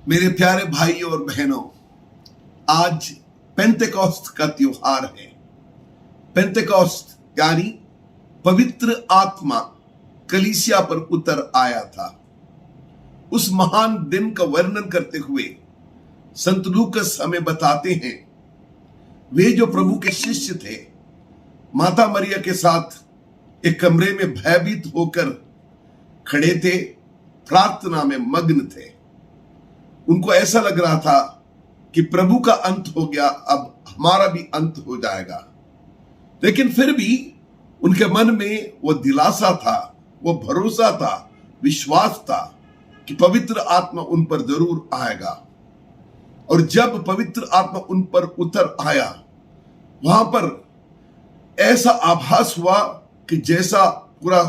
मेरे प्यारे भाई और बहनों, आज पेंतेकोस्त का त्योहार है। पेंतेकोस्त यानी पवित्र आत्मा कलीसिया पर उतर आया था। उस महान दिन का वर्णन करते हुए संत लूकस हमें बताते हैं, वे जो प्रभु के शिष्य थे, माता मरिया के साथ एक कमरे में भयभीत होकर खड़े थे, प्रार्थना में मग्न थे। उनको ऐसा लग रहा था कि प्रभु का अंत हो गया, अब हमारा भी अंत हो जाएगा। लेकिन फिर भी उनके मन में वो दिलासा था, वो भरोसा था, विश्वास था कि पवित्र आत्मा उन पर जरूर आएगा। और जब पवित्र आत्मा उन पर उतर आया, वहां पर ऐसा आभास हुआ कि जैसा पूरा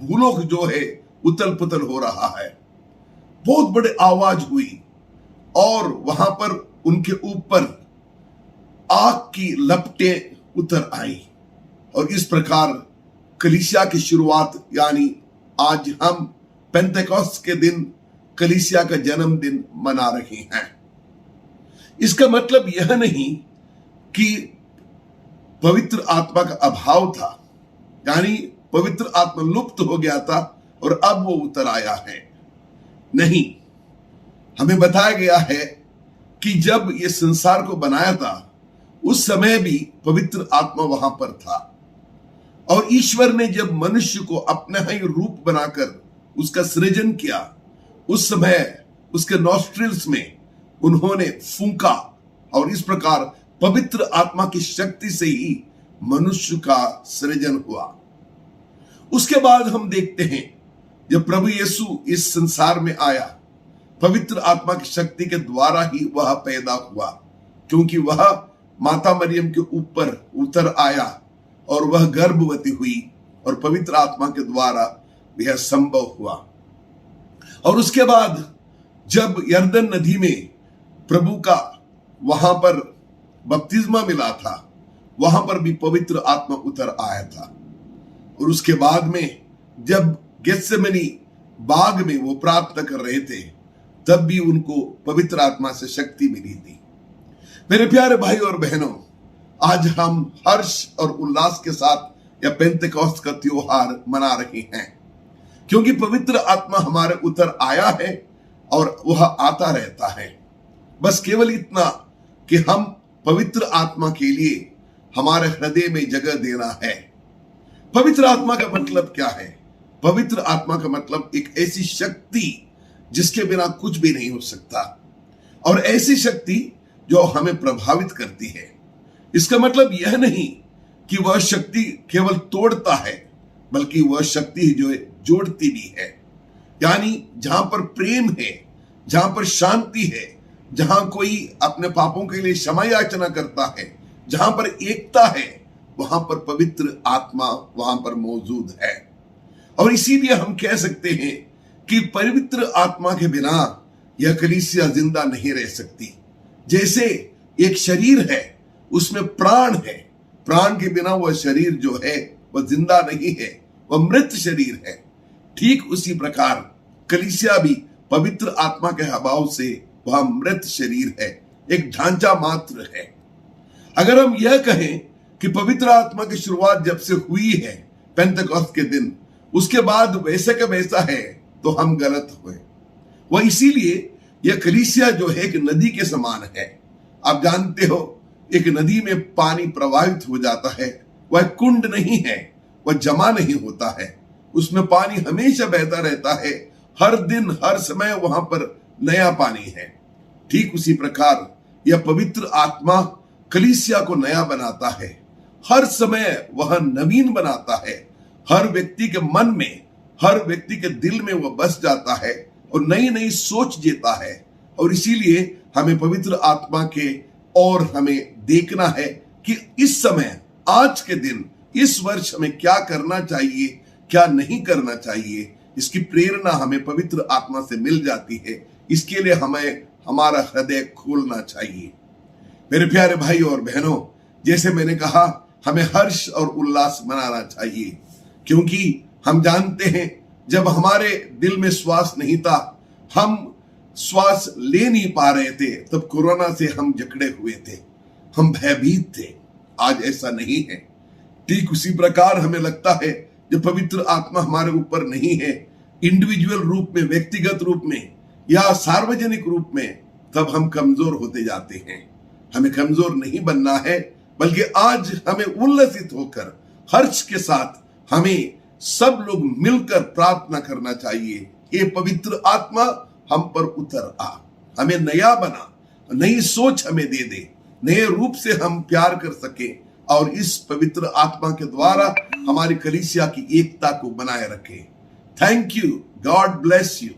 भूलोक जो है उतल पुतल हो रहा है। बहुत बड़ी आवाज हुई और वहां पर उनके ऊपर आग की लपटें उतर आई। और इस प्रकार कलीसिया की शुरुआत, यानी आज हम पेंतेकोस्त के दिन कलीसिया का जन्मदिन मना रहे हैं। इसका मतलब यह नहीं कि पवित्र आत्मा का अभाव था, यानी पवित्र आत्मा लुप्त हो गया था और अब वो उतर आया है। नहीं, हमें बताया गया है कि जब ये संसार को बनाया था, उस समय भी पवित्र आत्मा वहां पर था। और ईश्वर ने जब मनुष्य को अपने ही रूप बनाकर उसका सृजन किया, उस समय उसके नॉस्ट्रिल्स में उन्होंने फूंका और इस प्रकार पवित्र आत्मा की शक्ति से ही मनुष्य का सृजन हुआ। उसके बाद हम देखते हैं, जब प्रभु यीशु इस संसार में आया, पवित्र आत्मा की शक्ति के द्वारा ही वह पैदा हुआ, क्योंकि वह माता मरियम के ऊपर उतर आया और वह गर्भवती हुई और पवित्र आत्मा के द्वारा यह संभव हुआ। और उसके बाद जब यरदन नदी में प्रभु का वहां पर बपतिस्मा मिला था, वहां पर भी पवित्र आत्मा उतर आया था। और उसके बाद में जब गेत्सेमनी बाग में वो प्रार्थना कर रहे थे, तब भी उनको पवित्र आत्मा से शक्ति मिली थी। मेरे प्यारे भाई और बहनों, आज हम हर्ष और उल्लास के साथ यह पेंतेकोस्त का त्योहार मना रहे हैं, क्योंकि पवित्र आत्मा हमारे उतर आया है और वह आता रहता है। बस केवल इतना कि हम पवित्र आत्मा के लिए हमारे हृदय में जगह देना है। पवित्र आत्मा का मतलब क्या है? पवित्र आत्मा का मतलब एक ऐसी शक्ति जिसके बिना कुछ भी नहीं हो सकता, और ऐसी शक्ति जो हमें प्रभावित करती है। इसका मतलब यह नहीं कि वह शक्ति केवल तोड़ता है, बल्कि वह शक्ति जो है जोड़ती भी है। यानी जहां पर प्रेम है, जहां पर शांति है, जहां कोई अपने पापों के लिए क्षमा याचना करता है, जहां पर एकता है, वहां पर पवित्र आत्मा वहां पर मौजूद है। और इसीलिए हम कह सकते हैं कि पवित्र आत्मा के बिना यह कलीसिया जिंदा नहीं रह सकती। जैसे एक शरीर है, उसमें प्राण है, प्राण के बिना वह शरीर जो है वह जिंदा नहीं है, वह मृत शरीर है। ठीक उसी प्रकार कलीसिया भी पवित्र आत्मा के अभाव से वह मृत शरीर है, एक ढांचा मात्र है। अगर हम यह कहें कि पवित्र आत्मा की शुरुआत जब से हुई है पेंतेकोस्त के दिन, उसके बाद वैसे का वैसा है, तो हम गलत हुए। वह इसीलिए यह कलीसिया जो है एक नदी के समान है। आप जानते हो, एक नदी में पानी प्रवाहित हो जाता है, वह कुंड नहीं है, वह जमा नहीं होता है, उसमें पानी हमेशा बहता रहता है। हर दिन हर समय वहां पर नया पानी है। ठीक उसी प्रकार यह पवित्र आत्मा कलीसिया को नया बनाता है, हर समय वह नवीन बनाता है। हर व्यक्ति के मन में, हर व्यक्ति के दिल में वह बस जाता है और नई नई सोच देता है। और इसीलिए हमें पवित्र आत्मा के और हमें देखना है कि इस समय, आज के दिन, इस वर्ष हमें क्या करना चाहिए, क्या नहीं करना चाहिए। इसकी प्रेरणा हमें पवित्र आत्मा से मिल जाती है। इसके लिए हमें हमारा हृदय खोलना चाहिए। मेरे प्यारे भाई और बहनों, जैसे मैंने कहा, हमें हर्ष और उल्लास मनाना चाहिए, क्योंकि हम जानते हैं जब हमारे दिल में श्वास नहीं था, हम श्वास ले नहीं पा रहे थे, तब कोरोना से हम जकड़े हुए थे, हम भयभीत थे। आज ऐसा नहीं है। ठीक उसी प्रकार हमें लगता है जब पवित्र आत्मा हमारे ऊपर नहीं है, इंडिविजुअल रूप में, व्यक्तिगत रूप में या सार्वजनिक रूप में, तब हम कमजोर होते जाते हैं। हमें कमजोर नहीं बनना है, बल्कि आज हमें उल्लसित होकर हर्ष के साथ हमें सब लोग मिलकर प्रार्थना करना चाहिए। ये पवित्र आत्मा हम पर उतर आ, हमें नया बना, नई सोच हमें दे दे, नए रूप से हम प्यार कर सके और इस पवित्र आत्मा के द्वारा हमारी कलीसिया की एकता को बनाए रखे। Thank you. God bless you.